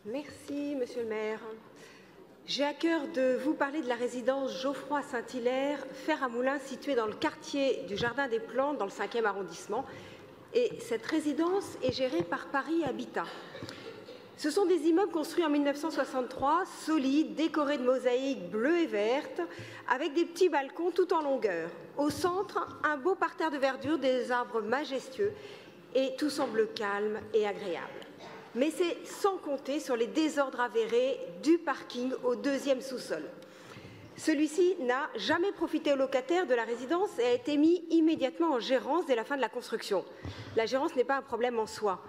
Merci, Monsieur le maire. J'ai à cœur de vous parler de la résidence Geoffroy-Saint-Hilaire, fer à moulin, située dans le quartier du Jardin des Plantes, dans le 5e arrondissement. Et cette résidence est gérée par Paris Habitat. Ce sont des immeubles construits en 1963, solides, décorés de mosaïques bleues et vertes, avec des petits balcons tout en longueur. Au centre, un beau parterre de verdure, des arbres majestueux, et tout semble calme et agréable. Mais c'est sans compter sur les désordres avérés du parking au 2e sous-sol. Celui-ci n'a jamais profité aux locataires de la résidence et a été mis immédiatement en gérance dès la fin de la construction. La gérance n'est pas un problème en soi,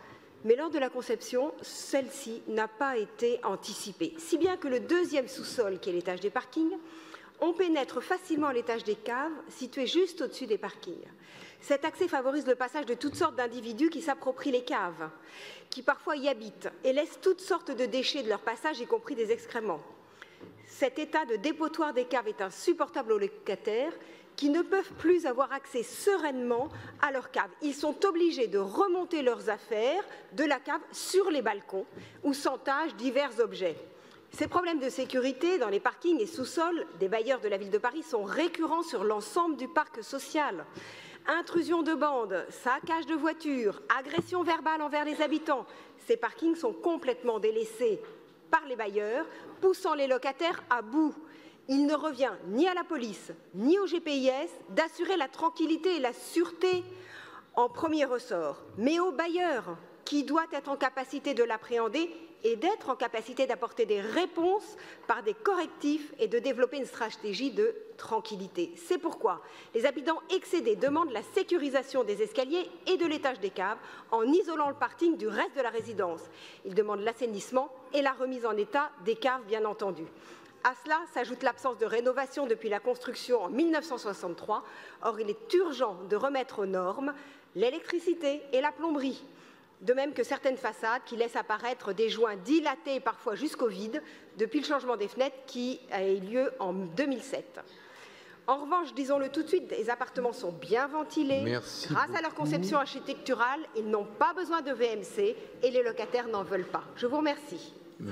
mais lors de la conception, celle-ci n'a pas été anticipée. Si bien que le 2e sous-sol, qui est l'étage des parkings, on pénètre facilement à l'étage des caves, situées juste au-dessus des parkings. Cet accès favorise le passage de toutes sortes d'individus qui s'approprient les caves, qui parfois y habitent et laissent toutes sortes de déchets de leur passage, y compris des excréments. Cet état de dépotoir des caves est insupportable aux locataires qui ne peuvent plus avoir accès sereinement à leurs caves. Ils sont obligés de remonter leurs affaires de la cave sur les balcons où s'entassent divers objets. Ces problèmes de sécurité dans les parkings et sous-sols des bailleurs de la ville de Paris sont récurrents sur l'ensemble du parc social. Intrusion de bandes, saccage de voitures, agression verbale envers les habitants. Ces parkings sont complètement délaissés par les bailleurs, poussant les locataires à bout. Il ne revient ni à la police, ni au GPIS d'assurer la tranquillité et la sûreté en premier ressort, mais au bailleur qui doit être en capacité de l'appréhender et d'être en capacité d'apporter des réponses par des correctifs et de développer une stratégie de tranquillité. C'est pourquoi les habitants excédés demandent la sécurisation des escaliers et de l'étage des caves en isolant le parking du reste de la résidence. Ils demandent l'assainissement et la remise en état des caves, bien entendu. À cela s'ajoute l'absence de rénovation depuis la construction en 1963. Or, il est urgent de remettre aux normes l'électricité et la plomberie, de même que certaines façades qui laissent apparaître des joints dilatés, parfois jusqu'au vide, depuis le changement des fenêtres qui a eu lieu en 2007. En revanche, disons-le tout de suite, les appartements sont bien ventilés. Merci grâce à leur conception architecturale, ils n'ont pas besoin de VMC et les locataires n'en veulent pas. Je vous remercie.